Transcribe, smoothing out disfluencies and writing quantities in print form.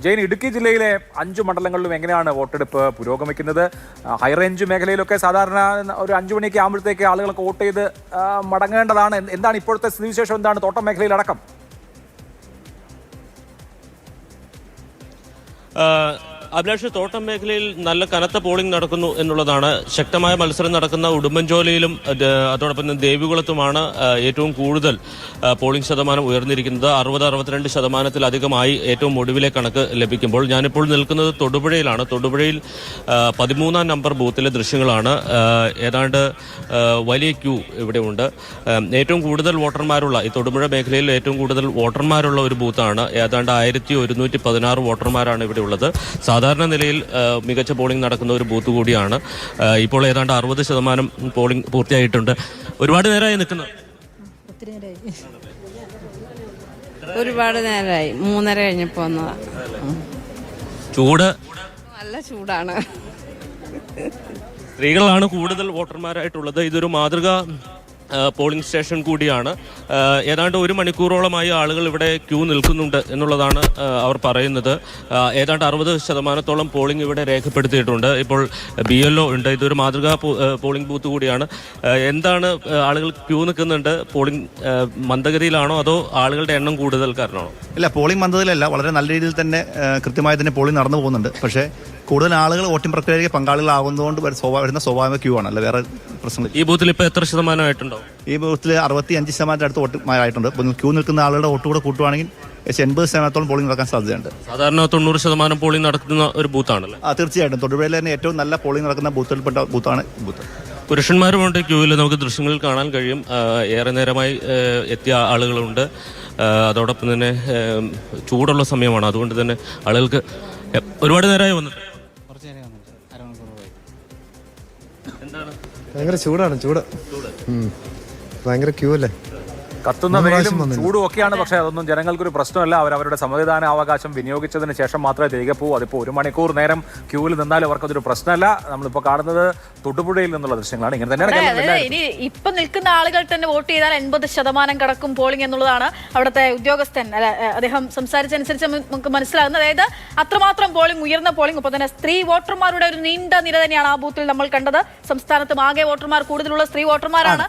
ജെയിൻ, ഇടുക്കി ജില്ലയിലെ 5 മണ്ഡലങ്ങളിലും എങ്ങനെയാണ് വോട്ടെടുപ്പ് പുരോഗമിക്കുന്നത്? ഹൈറേഞ്ച് മേഖലയിലൊക്കെ സാധാരണ ഒരു 5 മണിയൊക്കെ ആകുമ്പോഴത്തേക്ക് ആളുകളൊക്കെ വോട്ട് ചെയ്ത് മടങ്ങേണ്ടതാണ്. എന്താണ് ഇപ്പോഴത്തെ സ്ഥിതിവിശേഷം? എന്താണ് തോട്ടം മേഖലയിലടക്കം? അഭിലാഷ്, തോട്ടം മേഖലയിൽ നല്ല കനത്ത പോളിംഗ് നടക്കുന്നു എന്നുള്ളതാണ്. ശക്തമായ മത്സരം നടക്കുന്ന ഉടുമ്പൻചോലയിലും അതോടൊപ്പം തന്നെ ദേവികുളത്തുമാണ് ഏറ്റവും കൂടുതൽ പോളിംഗ് ശതമാനം ഉയർന്നിരിക്കുന്നത്. 60-62 ശതമാനത്തിലധികമായി ഏറ്റവും ഒടുവിലെ കണക്ക് ലഭിക്കുമ്പോൾ. ഞാനിപ്പോൾ നിൽക്കുന്നത് തൊടുപുഴയിലാണ്. തൊടുപുഴയിൽ 13-ാം നമ്പർ ബൂത്തിലെ ദൃശ്യങ്ങളാണ്. ഏതാണ്ട് വലിയ ക്യൂ ഇവിടെ ഉണ്ട്. ഏറ്റവും കൂടുതൽ വോട്ടർമാരുള്ള ഈ തൊടുപുഴ മേഖലയിൽ ഏറ്റവും കൂടുതൽ വോട്ടർമാരുള്ള ഒരു ബൂത്താണ്. ഏതാണ്ട് 1116 വോട്ടർമാരാണ് ഇവിടെ ഉള്ളത്. സാധാരണ നിലയിൽ മികച്ച പോളിംഗ് നടക്കുന്ന ഒരു ബൂത്ത് കൂടിയാണ്. ഇപ്പോൾ ഏതാണ്ട് 60% പോളിംഗ് പൂർത്തിയായിട്ടുണ്ട്. ഒരുപാട് നേരമായി നിൽക്കുന്നത്? ഒരുപാട് നേരമായി, 3:30 കഴിഞ്ഞപ്പോ വന്നതാ. ചൂട് നല്ല ചൂടാണ്. സ്ത്രീകളാണ് കൂടുതൽ വോട്ടർമാരായിട്ടുള്ളത്. ഇതൊരു മാതൃക പോളിംഗ് സ്റ്റേഷൻ കൂടിയാണ്. ഏതാണ്ട് 1 മണിക്കൂറോളമായി ആളുകൾ ഇവിടെ ക്യൂ നിൽക്കുന്നുണ്ട് എന്നുള്ളതാണ് അവർ പറയുന്നത്. ഏതാണ്ട് 60% പോളിംഗ് ഇവിടെ രേഖപ്പെടുത്തിയിട്ടുണ്ട്. ഇപ്പോൾ BLO ഉണ്ട്. ഇതൊരു മാതൃകാ പോളിംഗ് ബൂത്ത് കൂടിയാണ്. എന്താണ് ആളുകൾ ക്യൂ നിൽക്കുന്നുണ്ട്? പോളിംഗ് മന്ദഗതിയിലാണോ അതോ ആളുകളുടെ എണ്ണം കൂടുതൽ കാരണമാണോ? ഇല്ല, പോളിംഗ് മന്ദഗതിയിലല്ല. വളരെ നല്ല രീതിയിൽ തന്നെ കൃത്യമായി തന്നെ പോളിംഗ് നടന്നു പോകുന്നുണ്ട്. പക്ഷേ കൂടുതൽ ആളുകൾ വോട്ടിംഗ് പ്രക്രിയയിൽ പങ്കാളികളാകുന്നതുകൊണ്ട് വരുന്ന സ്വാഭാവിക ക്യൂ ആണ്, അല്ല വേറെ പ്രശ്നങ്ങൾ. ഈ ബൂത്തിൽ ഇപ്പോൾ എത്ര ശതമാനമായിട്ടുണ്ടോ? ഈ ബൂത്തിൽ 65% അടുത്ത് വോട്ടുമാരായിട്ടുണ്ട്. ക്യൂ നിൽക്കുന്ന ആളുകളുടെ വോട്ട് കൂടെ കൂട്ടുവാണെങ്കിൽ 80% പോളിംഗ് നടക്കാൻ സാധ്യതയുണ്ട്. സാധാരണ 90% പോളിംഗ് നടക്കുന്ന ഒരു ബൂത്താണല്ലോ. തീർച്ചയായിട്ടും തൊടുപുഴയിൽ തന്നെ ഏറ്റവും നല്ല പോളിംഗ് നടക്കുന്ന ബൂത്തിൽപ്പെട്ട ബൂത്താണ് ബൂത്ത്. പുരുഷന്മാരുമുണ്ട് ക്യൂവിൽ. നമുക്ക് ദൃശ്യങ്ങളിൽ കാണാൻ കഴിയും. ഏറെ നേരമായി എത്തിയ ആളുകളുണ്ട്. അതോടൊപ്പം തന്നെ ചൂടുള്ള സമയമാണ്. അതുകൊണ്ട് തന്നെ ആളുകൾക്ക് ഒരുപാട് നേരമായി വന്നിട്ട് ഭയങ്കര ചൂടാണ്. ഭയങ്കര ക്യൂ അല്ലേ? കത്തുന്ന വെയിലും ചൂടും ഒക്കെയാണ്. പക്ഷേ അതൊന്നും ജനങ്ങൾക്കൊരു പ്രശ്നമല്ല. അവരവരുടെ സമ്മതിദാന അവകാശം വിനിയോഗിച്ചതിന് ശേഷം മാത്രമേ തിരികെ പോകൂ. അതിപ്പോൾ 1 മണിക്കൂർ നേരം ക്യൂവിൽ നിന്നാലും അവർക്കതൊരു പ്രശ്നമല്ല. നമ്മളിപ്പോൾ കാണുന്നത് തൊടുപുഴയിൽ നിന്നുള്ള ദൃശ്യങ്ങളാണ്. ഇങ്ങനെ തന്നെയാണ്. ഇനി ഇപ്പൊ നിൽക്കുന്ന ആളുകൾ തന്നെ വോട്ട് ചെയ്താൽ 80% കടക്കും പോളിംഗ് എന്നുള്ളതാണ് അവിടുത്തെ ഉദ്യോഗസ്ഥൻ അദ്ദേഹം സംസാരിച്ചനുസരിച്ച് നമുക്ക് മനസ്സിലാകുന്നത്. അതായത് അത്രമാത്രം പോളിംഗ്, ഉയർന്ന പോളിംഗ്. ഒപ്പം തന്നെ സ്ത്രീ വോട്ടർമാരുടെ ഒരു നീണ്ട നിര തന്നെയാണ് ആ ബൂത്തിൽ നമ്മൾ കണ്ടത്. സംസ്ഥാനത്തും ആകെ വോട്ടർമാർ കൂടുതലുള്ള സ്ത്രീ വോട്ടർമാരാണ്.